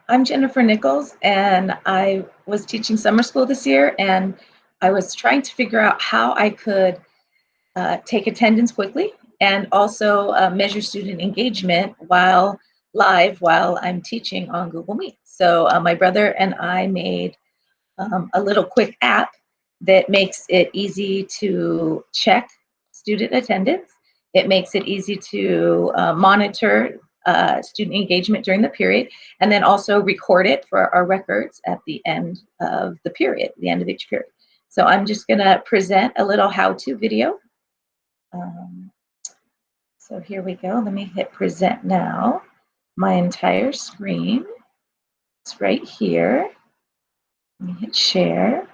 I'm Jennifer Nichols, and I was teaching summer school this year, and I was trying to figure out how I could take attendance quickly and also measure student engagement while I'm teaching on Google Meet. So my brother and I made a little quick app that makes it easy to check student attendance. It makes it easy to monitor student engagement during the period, and then also record it for our records at the end of the period, the end of each period. So I'm just going to present a little how-to video. So here we go. Let me hit present now. My entire screen is right here. Let me hit share.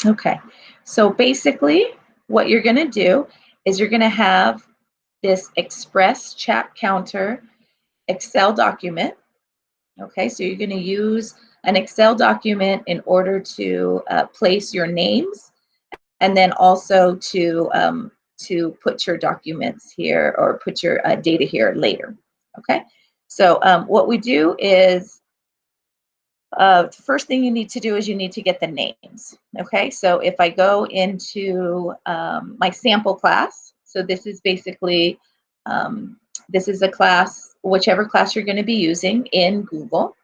Okay, so basically what you're going to do is you're going to have this ExpressChatCounter Excel document. Okay, so you're going to use an Excel document in order to place your names, and then also to put your documents here or put your data here later. Okay, so what we do is the first thing you need to do is you need to get the names. Okay, so if I go into my sample class, so this is basically, this is a class, whichever class you're going to be using in Google.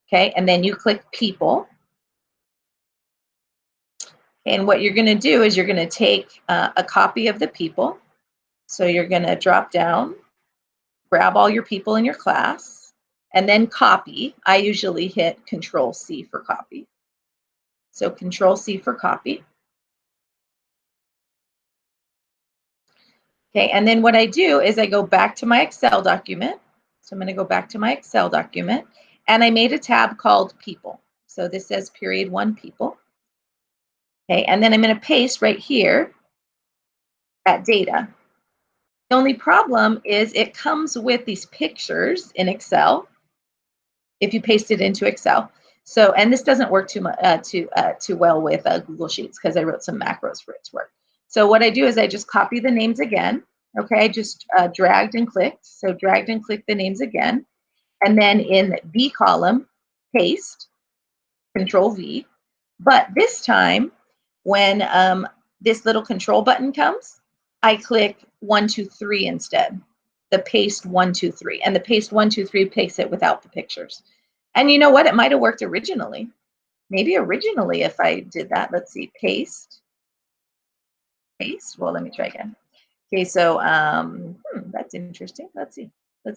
Okay, and then you click people. And what you're going to do is you're going to take a copy of the people. So you're going to drop down, grab all your people in your class, and then copy. I usually hit Control-C for copy. So Control-C for copy. Okay, and then what I do is I go back to my Excel document. So I'm going to go back to my Excel document, and I made a tab called People. So this says period 1 people. Okay, and then I'm going to paste right here at data. The only problem is it comes with these pictures in Excel if you paste it into Excel. So, and this doesn't work too well with Google Sheets because I wrote some macros for it to work. So what I do is I just copy the names again. Okay, I just dragged and clicked. So dragged and clicked the names again. And then in B column, paste, Control V. But this time, when this little control button comes, I click 1, 2, 3 instead. The paste 1, 2, 3. And the paste 1, 2, 3 pastes it without the pictures. And you know what? It might have worked originally. Maybe originally if I did that, let's see, paste. Well, let me try again. Okay, so that's interesting. Let's see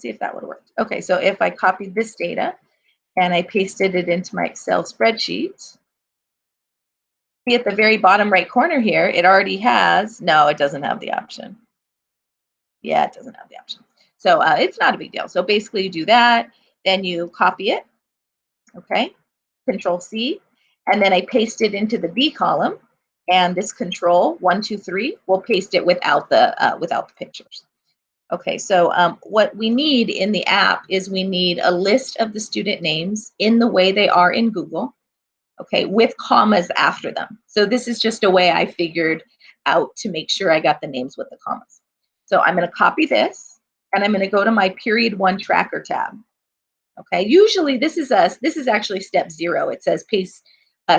if that would have worked. Okay, so if I copied this data and I pasted it into my Excel spreadsheet, see at the very bottom right corner here, it already has, no, it doesn't have the option. Yeah, it doesn't have the option. So it's not a big deal. So basically you do that, then you copy it, okay, Control-C, and then I paste it into the B column, and this Control 1, 2, 3 will paste it without the pictures. Okay, so what we need in the app is we need a list of the student names in the way they are in Google, okay, with commas after them. So this is just a way I figured out to make sure I got the names with the commas. So I'm going to copy this, and I'm going to go to my period 1 tracker tab. Okay, usually this is actually step 0. It says paste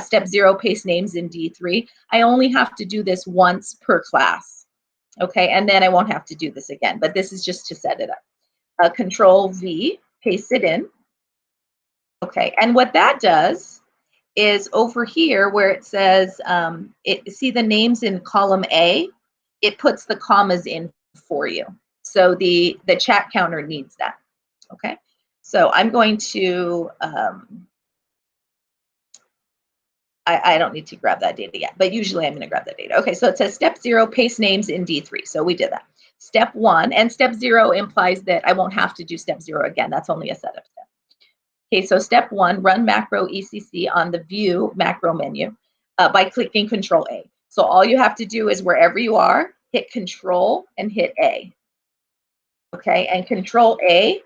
step 0, paste names in D3. I only have to do this once per class. Okay, and then I won't have to do this again, but this is just to set it up. Control V, paste it in. Okay, and what that does is over here where it says, see the names in column A, it puts the commas in for you. So the chat counter needs that. Okay, so I'm going to, I don't need to grab that data yet, but usually I'm going to grab that data. Okay, so it says step 0, paste names in D3. So we did that. Step 1, and step 0 implies that I won't have to do step 0 again. That's only a setup step. Okay, so step 1, run macro ECC on the view macro menu by clicking Control A. So all you have to do is wherever you are, hit Control and hit A. Okay, and Control A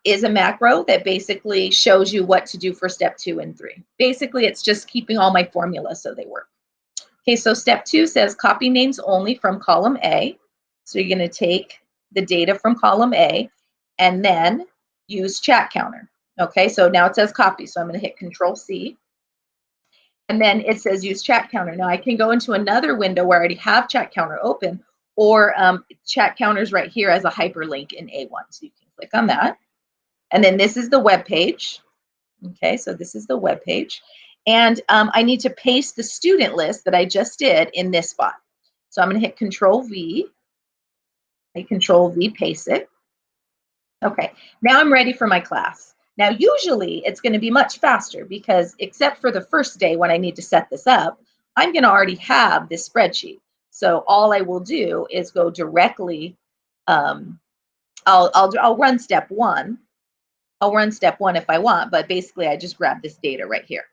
is a macro that basically shows you what to do for step 2 and 3. Basically, it's just keeping all my formulas so they work. Okay, so step 2 says copy names only from column A. So you're going to take the data from column A and then use chat counter. Okay, so now it says copy. So I'm going to hit Control C. And then it says use chat counter. Now I can go into another window where I already have chat counter open, or chat counters right here as a hyperlink in A1. So you can click on that. And then this is the web page. Okay, so this is the web page. And I need to paste the student list that I just did in this spot. So I'm going to hit Control V. Control V, paste it. Okay, now I'm ready for my class. Now, usually it's going to be much faster because except for the first day when I need to set this up, I'm going to already have this spreadsheet. So all I will do is go directly, I'll run step one. I'll run step one if I want, but basically I just grab this data right here.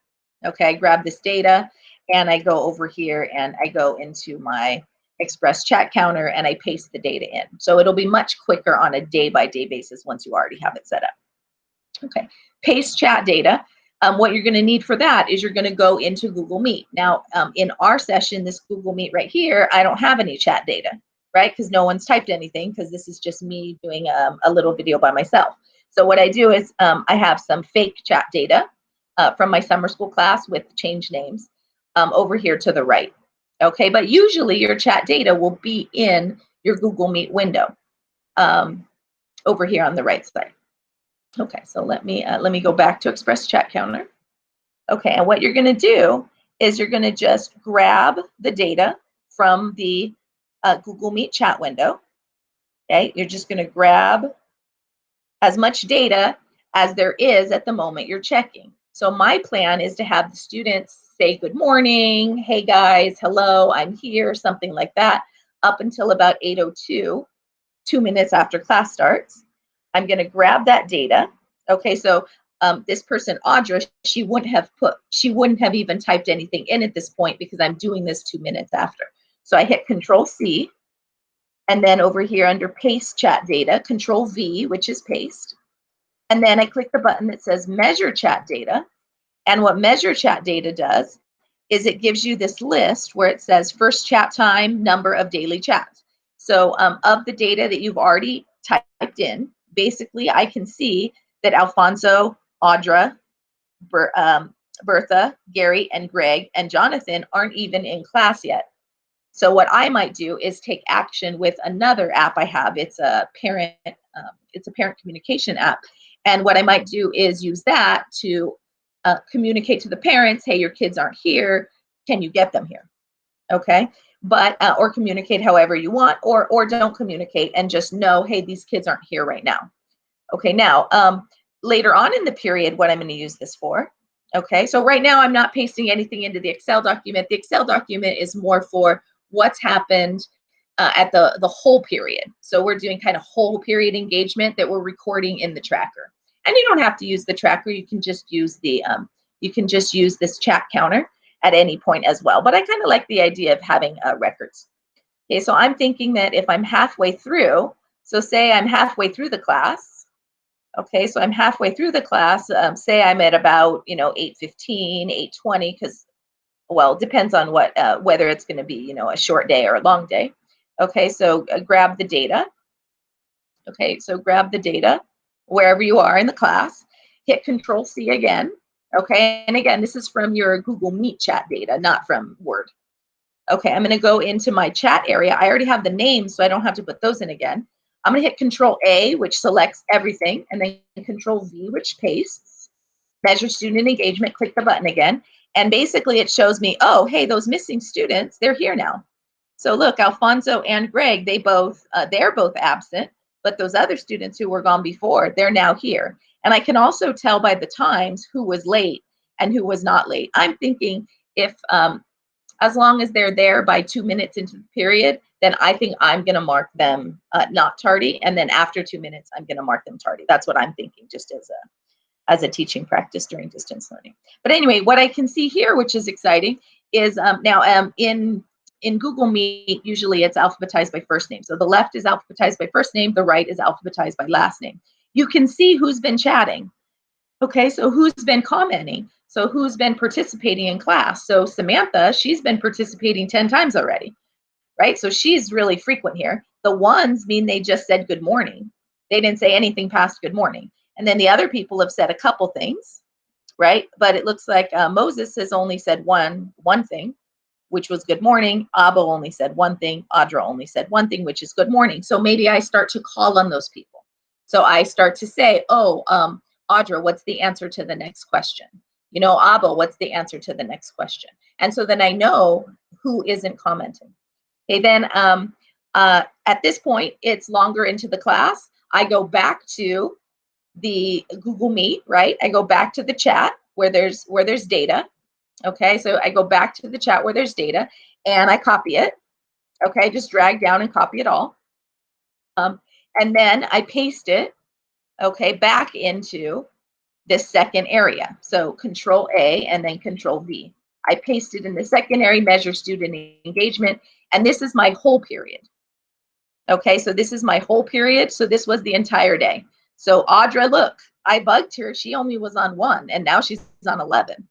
Okay, I grab this data and I go over here and I go into my ExpressChatCounter and I paste the data in. So it'll be much quicker on a day-by-day basis once you already have it set up. Okay, paste chat data. What you're going to need for that is you're going to go into Google Meet. Now, in our session, this Google Meet right here, I don't have any chat data, right? Because no one's typed anything because this is just me doing a little video by myself. So what I do is I have some fake chat data from my summer school class with change names over here to the right. Okay, but usually your chat data will be in your Google Meet window over here on the right side. Okay, so let me go back to ExpressChatCounter. Okay, and what you're going to do is you're going to just grab the data from the Google Meet chat window. Okay, you're just going to grab as much data as there is at the moment you're checking. So my plan is to have the students say good morning, hey guys, hello, I'm here, something like that, up until about 8:02, 2 minutes after class starts. I'm going to grab that data. Okay, so this person, Audra, she wouldn't have even typed anything in at this point because I'm doing this 2 minutes after. So I hit Control C, and then over here under Paste Chat Data, Control V, which is paste. And then I click the button that says Measure Chat Data. And what Measure Chat Data does is it gives you this list where it says first chat time, number of daily chats. So of the data that you've already typed in, basically I can see that Alfonso, Audra, Bertha, Gary, and Greg, and Jonathan aren't even in class yet. So what I might do is take action with another app I have. It's a parent communication app. And what I might do is use that to communicate to the parents, hey, your kids aren't here. Can you get them here? Okay. But, or communicate however you want, or don't communicate and just know, hey, these kids aren't here right now. Okay. Now, later on in the period, what I'm going to use this for. Okay. So right now I'm not pasting anything into the Excel document. The Excel document is more for what's happened at the whole period. So we're doing kind of whole period engagement that we're recording in the tracker. And you don't have to use the tracker. You can just use the this chat counter at any point as well. But I kind of like the idea of having records. Okay, so I'm thinking that if I'm halfway through, so say I'm halfway through the class. Okay, so I'm halfway through the class. Say I'm at about 8:15, 8:20, because well, it depends on what whether it's going to be a short day or a long day. Okay, so grab the data. Okay, so grab the data wherever you are in the class. Hit Control C again. Okay, and again, this is from your Google Meet chat data, not from Word. Okay, I'm going to go into my chat area. I already have the names, so I don't have to put those in again. I'm going to hit Control A, which selects everything, and then Control V, which pastes. Measure student engagement, click the button again. And basically it shows me, oh, hey, those missing students, they're here now. So look, Alfonso and Greg, they're both absent, but those other students who were gone before, they're now here. And I can also tell by the times who was late and who was not late. I'm thinking if, as long as they're there by 2 minutes into the period, then I think I'm going to mark them not tardy. And then after 2 minutes, I'm going to mark them tardy. That's what I'm thinking, just as a teaching practice during distance learning. But anyway, what I can see here, which is exciting, is now in Google Meet, usually it's alphabetized by first name. So the left is alphabetized by first name, the right is alphabetized by last name. You can see who's been chatting. Okay, so who's been commenting? So who's been participating in class? So Samantha, she's been participating 10 times already. right? So she's really frequent here. The ones mean they just said good morning. They didn't say anything past good morning. And then the other people have said a couple things, right? But it looks like Moses has only said one thing, which was good morning. Abba only said one thing. Audra only said one thing, which is good morning. So maybe I start to call on those people. So I start to say, oh, Audra, what's the answer to the next question? You know, Abba, what's the answer to the next question? And so then I know who isn't commenting. Okay, then at this point, it's longer into the class. I go back to the Google Meet, right? I go back to the chat where there's data. Okay, so I go back to the chat where there's data and I copy it. Okay, just drag down and copy it all. And then I paste it, okay, back into this second area. So Control A and then Control V. I pasted in the secondary measure student engagement, and this is my whole period. Okay, so this is my whole period. So this was the entire day. So Audra, look, I bugged her. She only was on 1, and now she's on 11.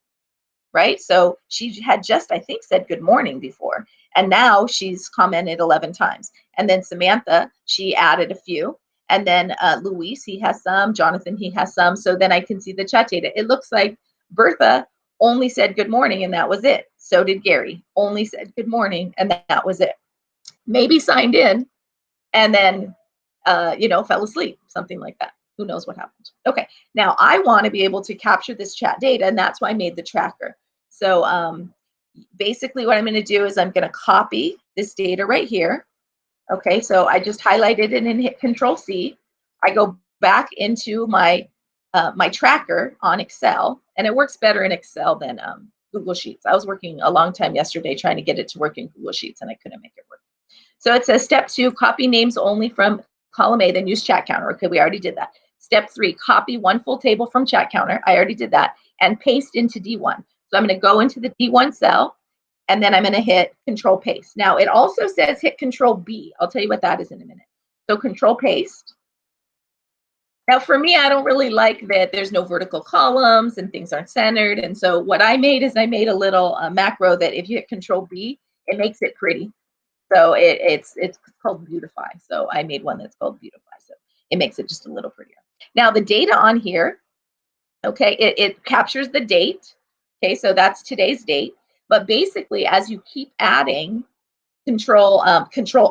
Right? So she had just, I think, said good morning before, and now she's commented 11 times. And then Samantha, she added a few. And then Luis, he has some. Jonathan, he has some. So then I can see the chat data. It looks like Bertha only said good morning, and that was it. So did Gary, only said good morning, and that was it. Maybe signed in, and then, fell asleep, something like that. Who knows what happened? Okay, now I want to be able to capture this chat data, and that's why I made the tracker. So basically what I'm going to do is I'm going to copy this data right here. Okay, so I just highlighted it and hit Control C. I go back into my my tracker on Excel, and it works better in Excel than Google Sheets. I was working a long time yesterday trying to get it to work in Google Sheets, and I couldn't make it work. So it says step 2, copy names only from column A, then use chat counter. Okay, we already did that. Step 3, copy one full table from chat counter. I already did that. And paste into D1. So I'm going to go into the D1 cell, and then I'm going to hit Control Paste. Now it also says hit Control B. I'll tell you what that is in a minute. So Control Paste. Now for me, I don't really like that there's no vertical columns and things aren't centered. And so what I made is I made a little macro that if you hit Control B, it makes it pretty. So it's called Beautify. So I made one that's called Beautify. So it makes it just a little prettier. Now the data on here, okay, it captures the date. Okay, so that's today's date. But basically, as you keep adding, Control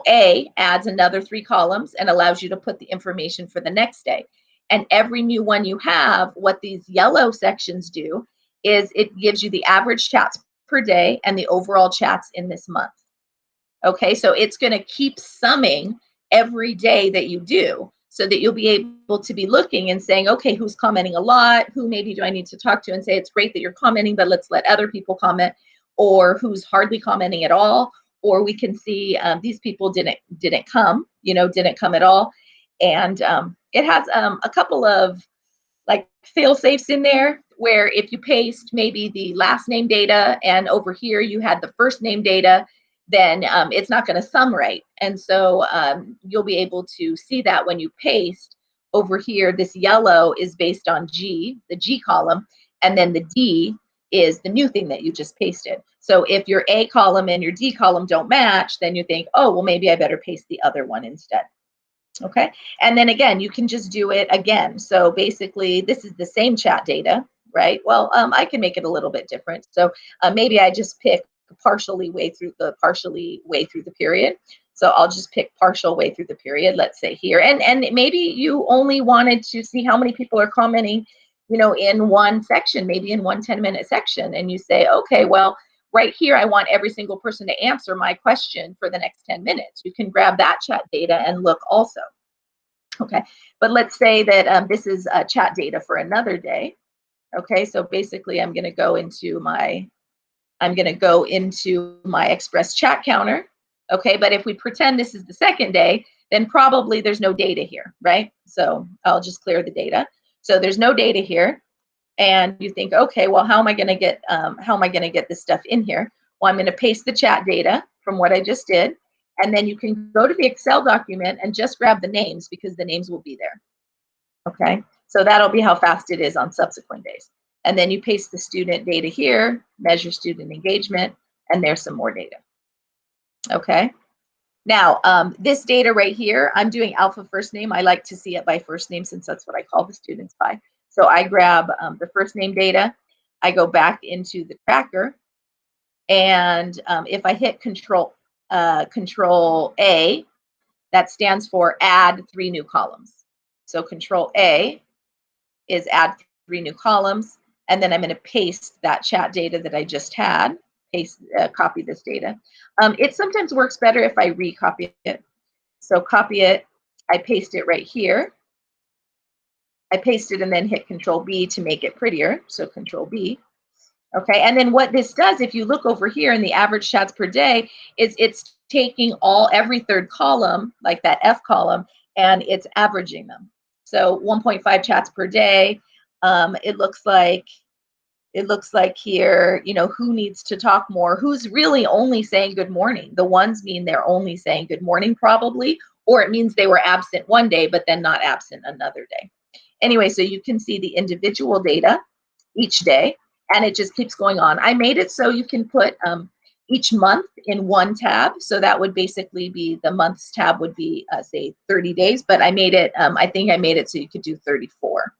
A adds another 3 columns and allows you to put the information for the next day. And every new one you have, what these yellow sections do is it gives you the average chats per day and the overall chats in this month. Okay, so it's going to keep summing every day that you do so that you'll be able to be looking and saying, okay, who's commenting a lot? Who maybe do I need to talk to and say, it's great that you're commenting, but let's let other people comment, or who's hardly commenting at all. Or we can see these people didn't come, didn't come at all. And it has a couple of like fail safes in there where if you paste maybe the last name data and over here you had the first name data, then it's not going to sum right. And so you'll be able to see that when you paste over here, this yellow is based on G, the G column, and then the D is the new thing that you just pasted. So if your A column and your D column don't match, then you think, oh, well, maybe I better paste the other one instead. Okay, and then again, you can just do it again. So basically, this is the same chat data, right? Well, I can make it a little bit different. So maybe I just pick partially way through the period. So I'll just pick partial way through the period, let's say here. And maybe you only wanted to see how many people are commenting, in one section, maybe in one 10-minute section. And you say, okay, well, right here, I want every single person to answer my question for the next 10 minutes. You can grab that chat data and look also. Okay, but let's say that this is chat data for another day. Okay, so basically I'm going to go into my ExpressChatCounter. Okay, but if we pretend this is the second day, then probably there's no data here, right? So I'll just clear the data. So there's no data here. And you think, okay, well, how am I going to get this stuff in here? Well, I'm going to paste the chat data from what I just did, and then you can go to the Excel document and just grab the names because the names will be there. Okay, so that'll be how fast it is on subsequent days. And then you paste the student data here, measure student engagement, and there's some more data. Okay, Now, this data right here, I'm doing alpha first name. I like to see it by first name since that's what I call the students by. So I grab the first name data, I go back into the tracker, and if I hit control A, that stands for add 3 new columns. So control A is add 3 new columns, and then I'm going to paste that chat data that I just had, copy this data. It sometimes works better if I recopy it. So copy it, I paste it right here. I paste it and then hit Control B to make it prettier. So Control B. Okay, and then what this does, if you look over here in the average chats per day, is it's taking every third column, like that F column, and it's averaging them. So 1.5 chats per day. It looks like here, who needs to talk more, who's really only saying good morning. The ones mean they're only saying good morning probably, or it means they were absent one day, but then not absent another day. Anyway, so you can see the individual data each day, and it just keeps going on. I made it so you can put each month in one tab. So that would basically be the months tab would be, say, 30 days, but I made it, I think I made it so you could do 34.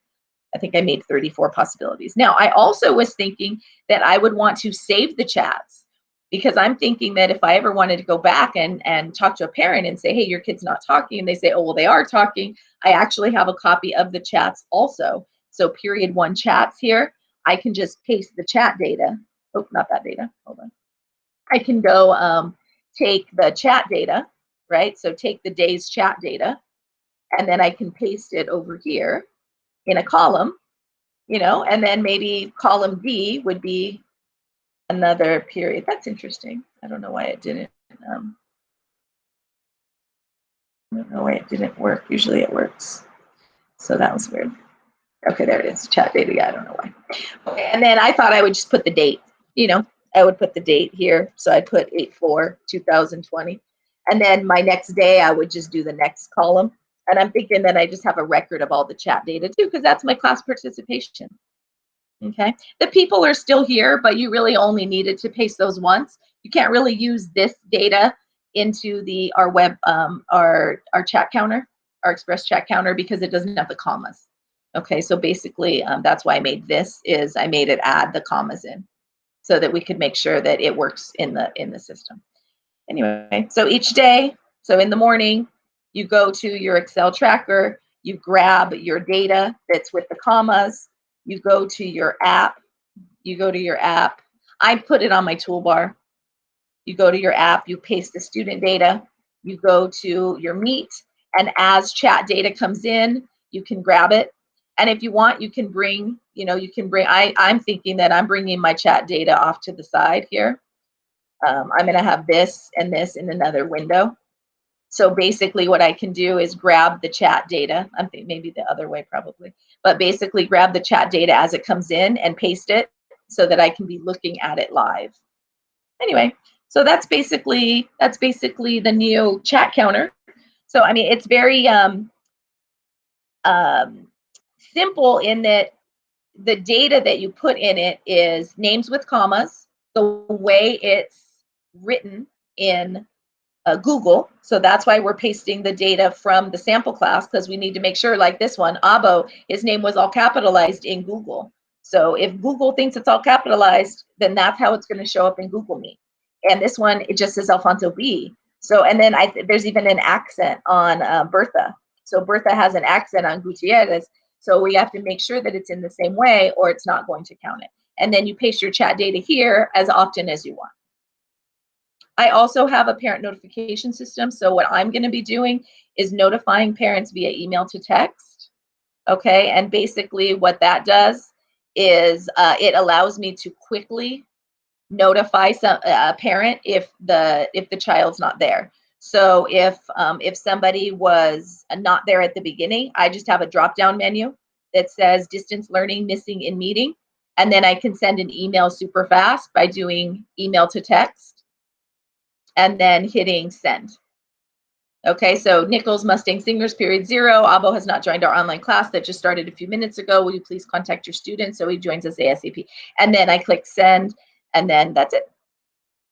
I think I made 34 possibilities. Now, I also was thinking that I would want to save the chats, because I'm thinking that if I ever wanted to go back and talk to a parent and say, hey, your kid's not talking, and they say, oh, well, they are talking, I actually have a copy of the chats also. So period 1 chats here, I can just paste the chat data. Oh, not that data. Hold on. I can go take the chat data, right? So take the day's chat data, and then I can paste it over here in a column, and then maybe column D would be another period. That's interesting. I don't know why it didn't. I don't know why it didn't work. Usually it works. So that was weird. Okay, there it is. Chat data. Yeah, I don't know why. Okay, and then I thought I would just put the date. I would put the date here. So I put 8/4/2020. And then my next day, I would just do the next column. And I'm thinking that I just have a record of all the chat data too, because that's my class participation. Okay, the people are still here, but you really only needed to paste those once. You can't really use this data into our web, our chat counter, our Express chat counter, because it doesn't have the commas. Okay, so basically that's why I made this, is I made it add the commas in so that we could make sure that it works in the system. Anyway, so each day, so in the morning, you go to your Excel tracker, you grab your data that's with the commas, you go to your app, I put it on my toolbar. You go to your app, you paste the student data, you go to your Meet, and as chat data comes in, you can grab it. And if you want, you can bring, I'm thinking that I'm bringing my chat data off to the side here. I'm going to have this and this in another window. So basically what I can do is grab the chat data. I'm thinking maybe the other way probably, but basically grab the chat data as it comes in and paste it so that I can be looking at it live. Anyway, so that's basically the Neo chat counter. So I mean, it's very simple in that the data that you put in it is names with commas, the way it's written in Google. So that's why we're pasting the data from the sample class, because we need to make sure, like this one, Abo, his name was all capitalized in Google. So if Google thinks it's all capitalized, then that's how it's going to show up in Google Meet. And this one, it just says Alfonso B. So, and then there's even an accent on Bertha. So Bertha has an accent on Gutierrez. So we have to make sure that it's in the same way, or it's not going to count it. And then you paste your chat data here as often as you want. I also have a parent notification system. So what I'm going to be doing is notifying parents via email to text. Okay, and basically what that does is it allows me to quickly notify a parent if the child's not there. So if somebody was not there at the beginning, I just have a drop-down menu that says distance learning missing in meeting, and then I can send an email super fast by doing email to text and then hitting send. Okay, so Nichols Mustang Singers period 0. Abo has not joined our online class that just started a few minutes ago. Will you please contact your student so he joins us ASAP? And then I click send, and then that's it.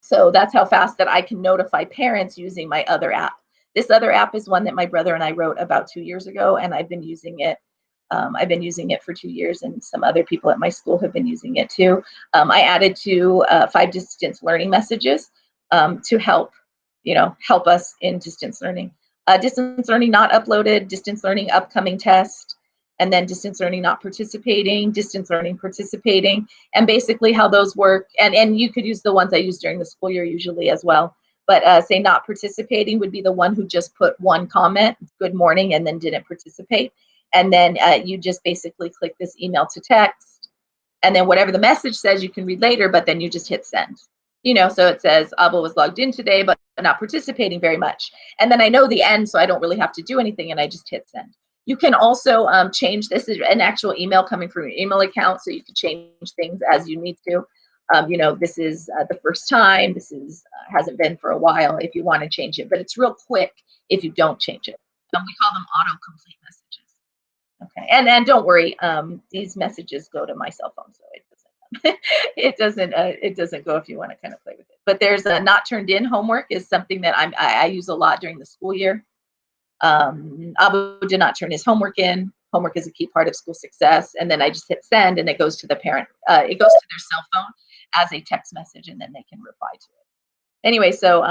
So that's how fast that I can notify parents using my other app. This other app is one that my brother and I wrote about 2 years ago, and I've been using it. I've been using it for 2 years, and some other people at my school have been using it too. I added to 5 distance learning messages to help, help us in distance learning. Distance learning not uploaded, distance learning upcoming test, and then distance learning not participating, distance learning participating, and basically how those work. And you could use the ones I use during the school year usually as well. But say not participating would be the one who just put one comment, good morning, and then didn't participate. And then you just basically click this email to text, and then whatever the message says you can read later, but then you just hit send. So it says Abba was logged in today, but not participating very much. And then I know the end, so I don't really have to do anything, and I just hit send. You can also change, this is an actual email coming from your email account, so you can change things as you need to. This is the first time, this is hasn't been for a while if you want to change it, but it's real quick if you don't change it. We call them autocomplete messages. Okay, and don't worry, these messages go to my cell phone, so it doesn't it doesn't go if you want to kind of play with it. But there's a not turned in homework is something that I use a lot during the school year. Abu did not turn his homework in. Homework is a key part of school success, and then I just hit send, and it goes to the parent. It goes to their cell phone as a text message, and then they can reply to it. Anyway, so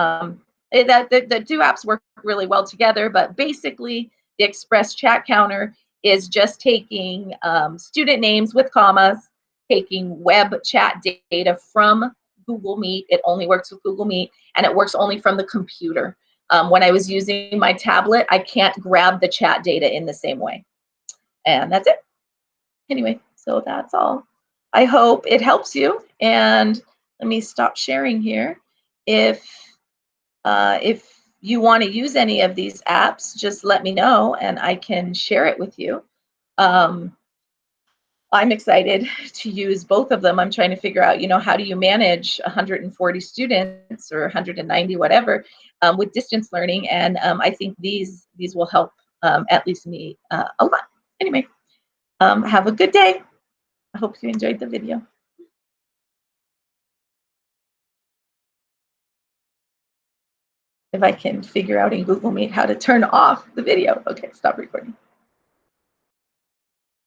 the two apps work really well together, but basically the Express Chat Counter is just taking student names with commas, taking web chat data from Google Meet. It only works with Google Meet, and it works only from the computer. When I was using my tablet, I can't grab the chat data in the same way. And that's it. Anyway, so that's all. I hope it helps you. And let me stop sharing here. If you want to use any of these apps, just let me know and I can share it with you. I'm excited to use both of them. I'm trying to figure out, how do you manage 140 students or 190, whatever, with distance learning. And I think these will help at least me a lot. Anyway, have a good day. I hope you enjoyed the video. If I can figure out in Google Meet how to turn off the video. Okay, stop recording.